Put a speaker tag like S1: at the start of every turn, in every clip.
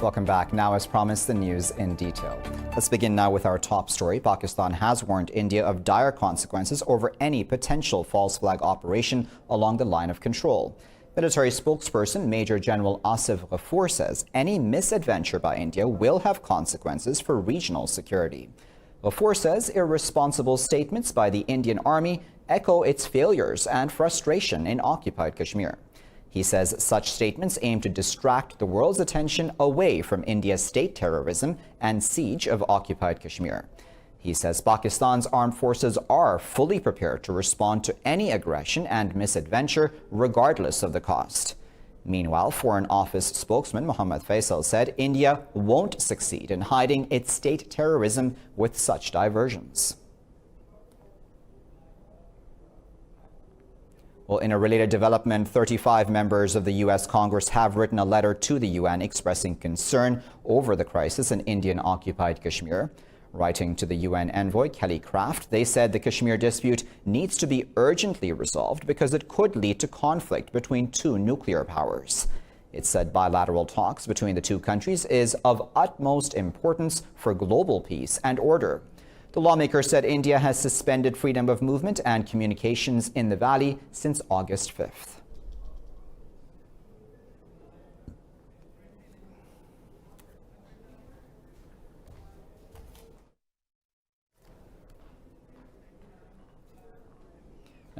S1: Welcome back. Now, as promised, the news in detail. Let's begin now with our top story. Pakistan has warned India of dire consequences over any potential false flag operation along the line of control. Military spokesperson Major General Asif Ghafoor says any misadventure by India will have consequences for regional security. Ghafoor says irresponsible statements by the Indian Army echo its failures and frustration in occupied Kashmir. He says such statements aim to distract the world's attention away from India's state terrorism and siege of occupied Kashmir. He says Pakistan's armed forces are fully prepared to respond to any aggression and misadventure, regardless of the cost. Meanwhile, Foreign Office spokesman Mohammad Faisal said India won't succeed in hiding its state terrorism with such diversions. Well, in a related development, 35 members of the U.S. Congress have written a letter to the UN expressing concern over the crisis in Indian-occupied Kashmir. Writing to the UN envoy Kelly Craft, they said the Kashmir dispute needs to be urgently resolved because it could lead to conflict between two nuclear powers. It said bilateral talks between the two countries is of utmost importance for global peace and order. The lawmaker said India has suspended freedom of movement and communications in the valley since August 5th.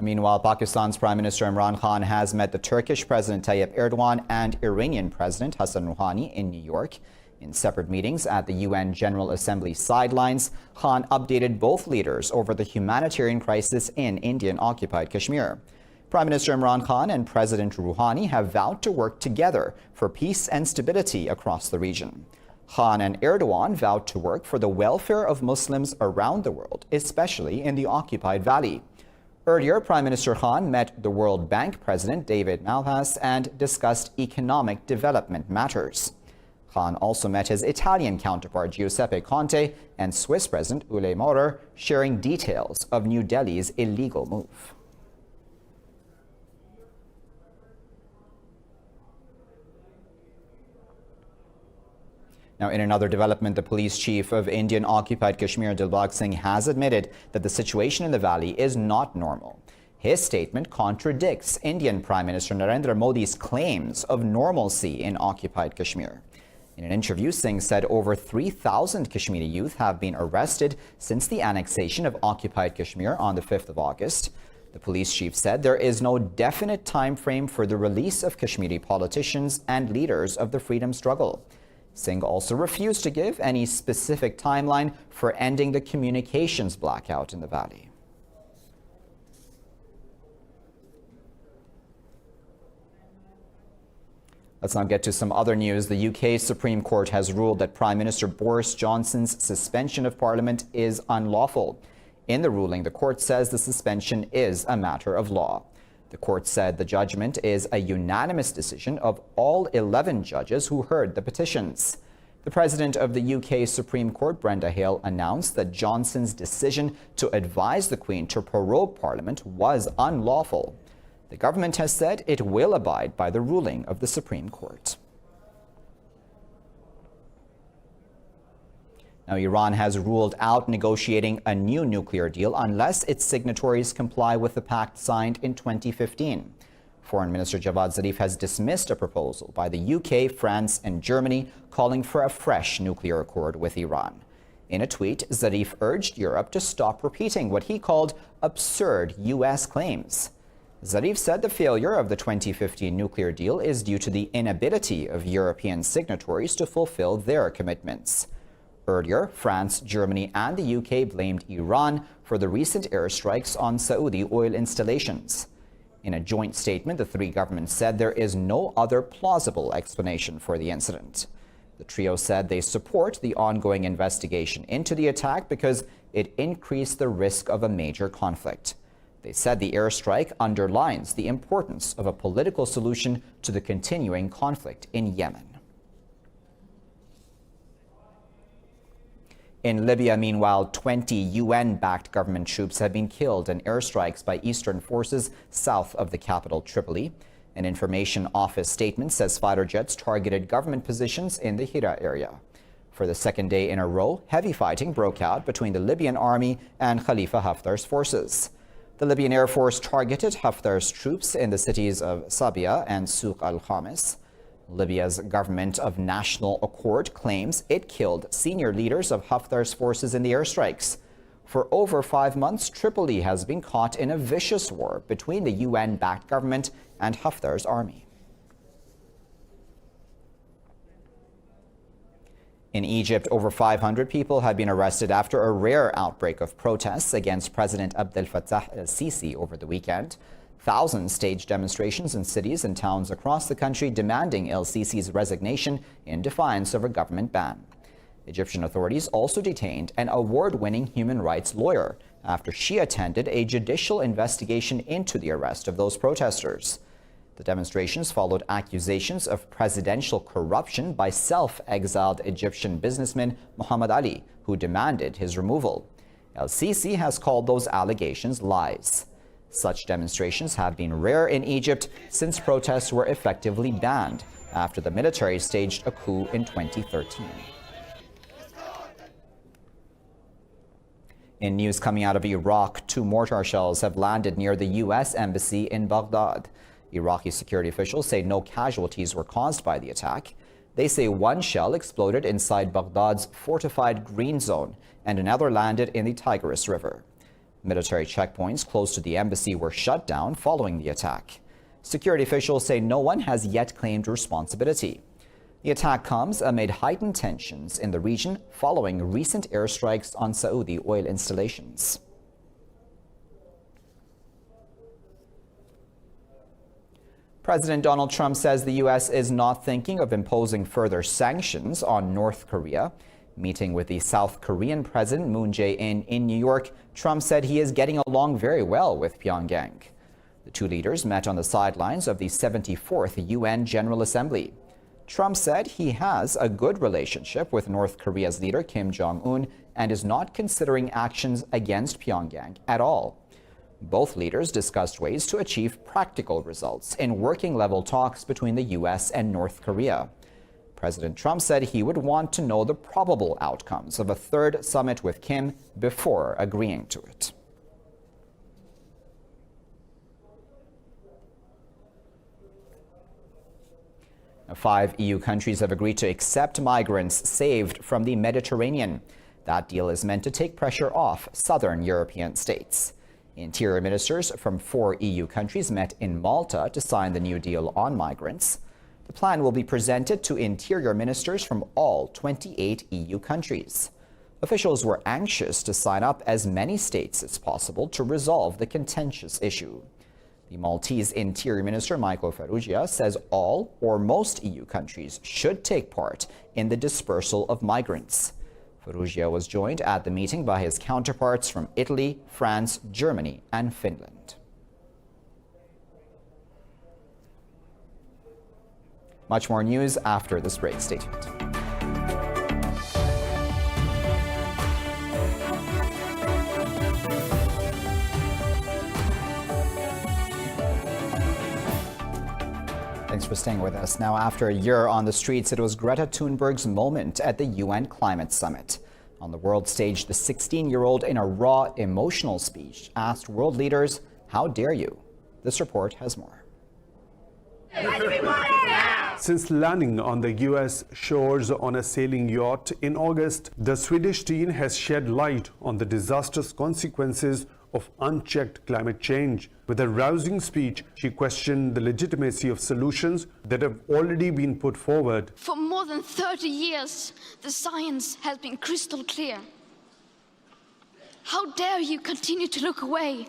S1: Meanwhile, Pakistan's Prime Minister Imran Khan has met the Turkish President Tayyip Erdogan and Iranian President Hassan Rouhani in New York. In separate meetings at the UN General Assembly sidelines, Khan updated both leaders over the humanitarian crisis in Indian-occupied Kashmir. Prime Minister Imran Khan and President Rouhani have vowed to work together for peace and stability across the region. Khan and Erdogan vowed to work for the welfare of Muslims around the world, especially in the occupied valley. Earlier, Prime Minister Khan met the World Bank President David Malpass and discussed economic development matters. Khan also met his Italian counterpart Giuseppe Conte and Swiss President Ule Mortar, sharing details of New Delhi's illegal move. Now, in another development, the police chief of Indian-occupied Kashmir, Dilbag Singh, has admitted that the situation in the valley is not normal. His statement contradicts Indian Prime Minister Narendra Modi's claims of normalcy in occupied Kashmir. In an interview, Singh said over 3,000 Kashmiri youth have been arrested since the annexation of occupied Kashmir on the 5th of August. The police chief said there is no definite time frame for the release of Kashmiri politicians and leaders of the freedom struggle. Singh also refused to give any specific timeline for ending the communications blackout in the valley. Let's now get to some other news. The UK Supreme Court has ruled that Prime Minister Boris Johnson's suspension of Parliament is unlawful. In the ruling, the court says the suspension is a matter of law. The court said the judgment is a unanimous decision of all 11 judges who heard the petitions. The president of the UK Supreme Court, Brenda Hale, announced that Johnson's decision to advise the Queen to prorogue Parliament was unlawful. The government has said it will abide by the ruling of the Supreme Court. Now, Iran has ruled out negotiating a new nuclear deal unless its signatories comply with the pact signed in 2015. Foreign Minister Javad Zarif has dismissed a proposal by the UK, France, and Germany calling for a fresh nuclear accord with Iran. In a tweet, Zarif urged Europe to stop repeating what he called absurd US claims. Zarif said the failure of the 2015 nuclear deal is due to the inability of European signatories to fulfill their commitments. Earlier, France, Germany, and the UK blamed Iran for the recent airstrikes on Saudi oil installations. In a joint statement, the three governments said there is no other plausible explanation for the incident. The trio said they support the ongoing investigation into the attack because it increased the risk of a major conflict. They said the airstrike underlines the importance of a political solution to the continuing conflict in Yemen. In Libya, meanwhile, 20 UN-backed government troops have been killed in airstrikes by eastern forces south of the capital, Tripoli. An information office statement says fighter jets targeted government positions in the Hira area. For the second day in a row, heavy fighting broke out between the Libyan army and Khalifa Haftar's forces. The Libyan Air Force targeted Haftar's troops in the cities of Sabia and Souq al-Khamis. Libya's government of national accord claims it killed senior leaders of Haftar's forces in the airstrikes. For over 5 months, Tripoli has been caught in a vicious war between the UN-backed government and Haftar's army. In Egypt, over 500 people have been arrested after a rare outbreak of protests against President Abdel Fattah el-Sisi over the weekend. Thousands staged demonstrations in cities and towns across the country demanding el-Sisi's resignation in defiance of a government ban. Egyptian authorities also detained an award-winning human rights lawyer after she attended a judicial investigation into the arrest of those protesters. The demonstrations followed accusations of presidential corruption by self-exiled Egyptian businessman Muhammad Ali, who demanded his removal. El-Sisi has called those allegations lies. Such demonstrations have been rare in Egypt since protests were effectively banned after the military staged a coup in 2013. In news coming out of Iraq, 2 mortar shells have landed near the U.S. embassy in Baghdad. Iraqi security officials say no casualties were caused by the attack. They say 1 shell exploded inside Baghdad's fortified green zone and another landed in the Tigris River. Military checkpoints close to the embassy were shut down following the attack. Security officials say no one has yet claimed responsibility. The attack comes amid heightened tensions in the region following recent airstrikes on Saudi oil installations. President Donald Trump says the U.S. is not thinking of imposing further sanctions on North Korea. Meeting with the South Korean President Moon Jae-in in New York, Trump said he is getting along very well with Pyongyang. The 2 leaders met on the sidelines of the 74th UN General Assembly. Trump said he has a good relationship with North Korea's leader Kim Jong-un and is not considering actions against Pyongyang at all. Both leaders discussed ways to achieve practical results in working-level talks between the U.S. and North Korea. President Trump said he would want to know the probable outcomes of a 3rd summit with Kim before agreeing to it. Now, 5 EU countries have agreed to accept migrants saved from the Mediterranean. That deal is meant to take pressure off southern European states. Interior ministers from 4 EU countries met in Malta to sign the new deal on migrants. The plan will be presented to interior ministers from all 28 EU countries. Officials were anxious to sign up as many states as possible to resolve the contentious issue. The Maltese Interior Minister Michael Farrugia says all or most EU countries should take part in the dispersal of migrants. Farrugia was joined at the meeting by his counterparts from Italy, France, Germany, and Finland. Much more news after this break. Stay tuned. Thanks for staying with us. Now, after a year on the streets, it was Greta Thunberg's moment at the UN Climate Summit. On the world stage, the 16-year-old, in a raw, emotional speech, asked world leaders, "How dare you?" This report has more.
S2: Since landing on the U.S. shores on a sailing yacht in August, the Swedish teen has shed light on the disastrous consequences of unchecked climate change. With a rousing speech, she questioned the legitimacy of solutions that have already been put forward.
S3: For more than 30 years, the science has been crystal clear. How dare you continue to look away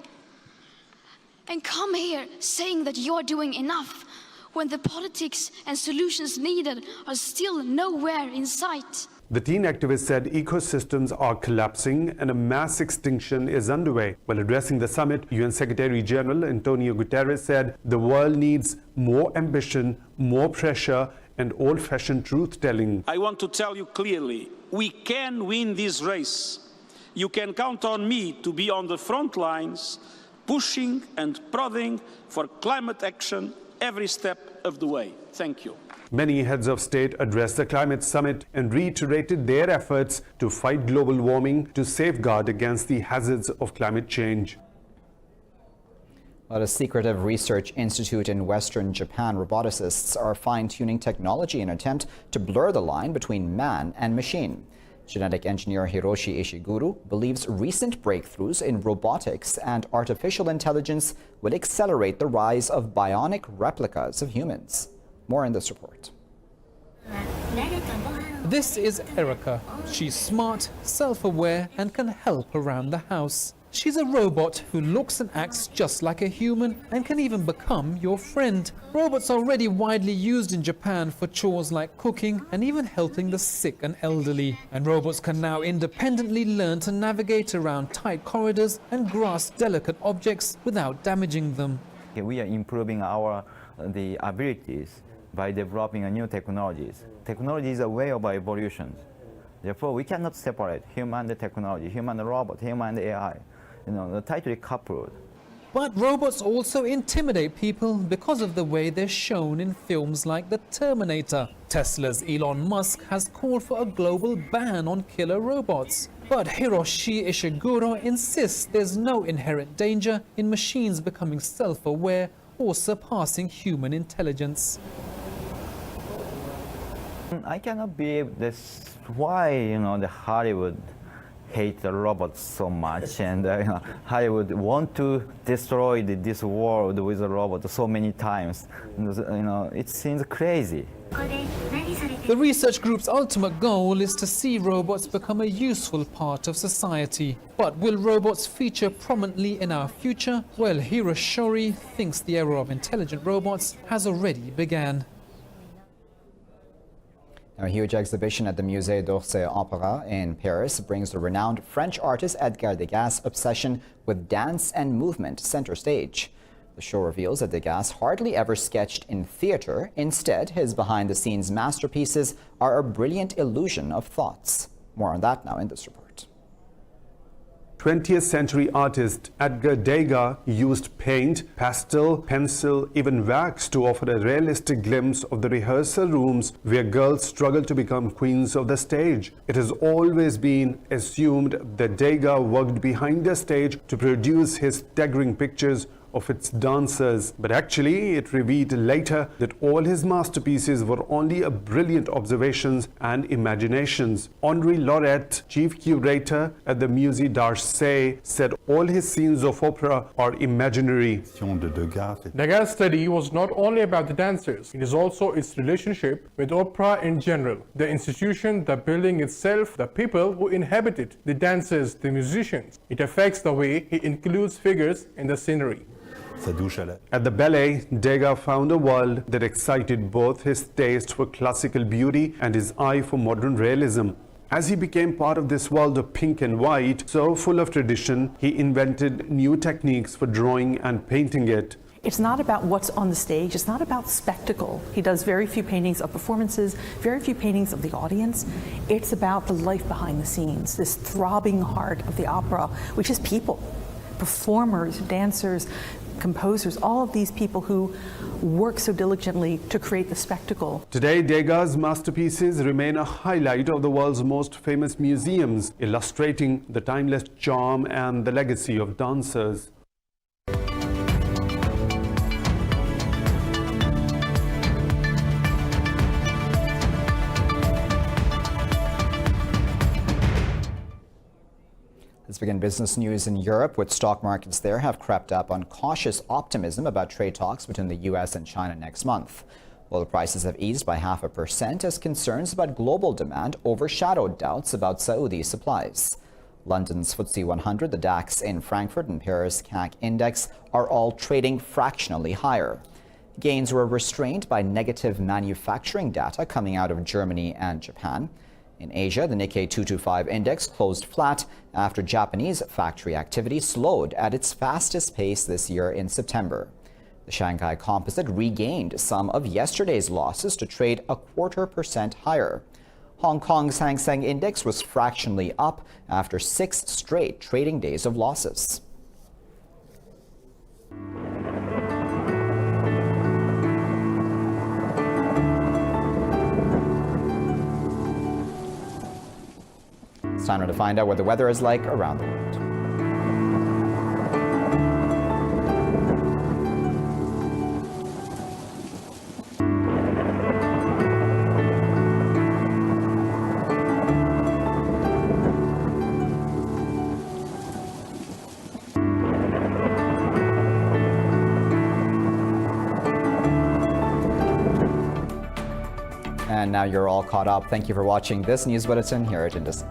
S3: and come here saying that you're doing enough when the politics and solutions needed are still nowhere in sight?
S2: The teen activist said ecosystems are collapsing and a mass extinction is underway. While addressing the summit, UN Secretary General Antonio Guterres said the world needs more ambition, more pressure, and old-fashioned truth-telling.
S4: I want to tell you clearly, we can win this race. You can count on me to be on the front lines, pushing and prodding for climate action every step of the way. Thank you.
S2: Many heads of state addressed the climate summit and reiterated their efforts to fight global warming to safeguard against the hazards of climate change.
S1: At a secretive research institute in western Japan, roboticists are fine-tuning technology in an attempt to blur the line between man and machine. Genetic engineer Hiroshi Ishiguro believes recent breakthroughs in robotics and artificial intelligence will accelerate the rise of bionic replicas of humans. More in this report.
S5: This is Erica. She's smart, self-aware, and can help around the house. She's a robot who looks and acts just like a human and can even become your friend. Robots are already widely used in Japan for chores like cooking and even helping the sick and elderly. And robots can now independently learn to navigate around tight corridors and grasp delicate objects without damaging them.
S6: We are improving our abilities by developing new technologies. Technology is a way of evolution. Therefore, we cannot separate human and technology, human and robot, human and AI. They're tightly coupled.
S5: But robots also intimidate people because of the way they're shown in films like The Terminator. Tesla's Elon Musk has called for a global ban on killer robots. But Hiroshi Ishiguro insists there's no inherent danger in machines becoming self-aware or surpassing human intelligence.
S6: I cannot believe this. Why, the Hollywood hate the robots so much, and Hollywood want to destroy this world with a robot so many times. It seems crazy.
S5: The research group's ultimate goal is to see robots become a useful part of society. But will robots feature prominently in our future? Well, Hiroshi thinks the era of intelligent robots has already begun.
S1: A huge exhibition at the Musée d'Orsay Opera in Paris brings the renowned French artist Edgar Degas' obsession with dance and movement center stage. The show reveals that Degas hardly ever sketched in theater. Instead, his behind-the-scenes masterpieces are a brilliant illusion of thoughts. More on that now in this report.
S2: 20th century artist Edgar Degas used paint, pastel, pencil, even wax to offer a realistic glimpse of the rehearsal rooms where girls struggle to become queens of the stage. It has always been assumed that Degas worked behind the stage to produce his staggering pictures of its dancers, but actually it revealed later that all his masterpieces were only a brilliant observations and imaginations. Henri Lauret, chief curator at the Musée d'Orsay, said all his scenes of opera are imaginary.
S7: Degas' study was not only about the dancers, it is also its relationship with opera in general. The institution, the building itself, the people who inhabit it, the dancers, the musicians. It affects the way he includes figures in the scenery.
S2: At the ballet, Degas found a world that excited both his taste for classical beauty and his eye for modern realism. As he became part of this world of pink and white, so full of tradition, he invented new techniques for drawing and painting it.
S8: It's not about what's on the stage, it's not about spectacle. He does very few paintings of performances, very few paintings of the audience. It's about the life behind the scenes, this throbbing heart of the opera, which is people, performers, dancers, composers, all of these people who work so diligently to create the spectacle.
S2: Today, Degas' masterpieces remain a highlight of the world's most famous museums, illustrating the timeless charm and the legacy of dancers.
S1: Let's begin business news in Europe, with stock markets there have crept up on cautious optimism about trade talks between the U.S. and China next month. Oil prices have eased by 0.5% as concerns about global demand overshadowed doubts about Saudi supplies. London's FTSE 100, the DAX in Frankfurt, and Paris CAC index are all trading fractionally higher. Gains were restrained by negative manufacturing data coming out of Germany and Japan. In Asia, the Nikkei 225 index closed flat after Japanese factory activity slowed at its fastest pace this year in September. The Shanghai Composite regained some of yesterday's losses to trade 0.25% higher. Hong Kong's Hang Seng index was fractionally up after 6 straight trading days of losses. Time to find out what the weather is like around the world. And now you're all caught up. Thank you for watching this news bulletin here at Indus.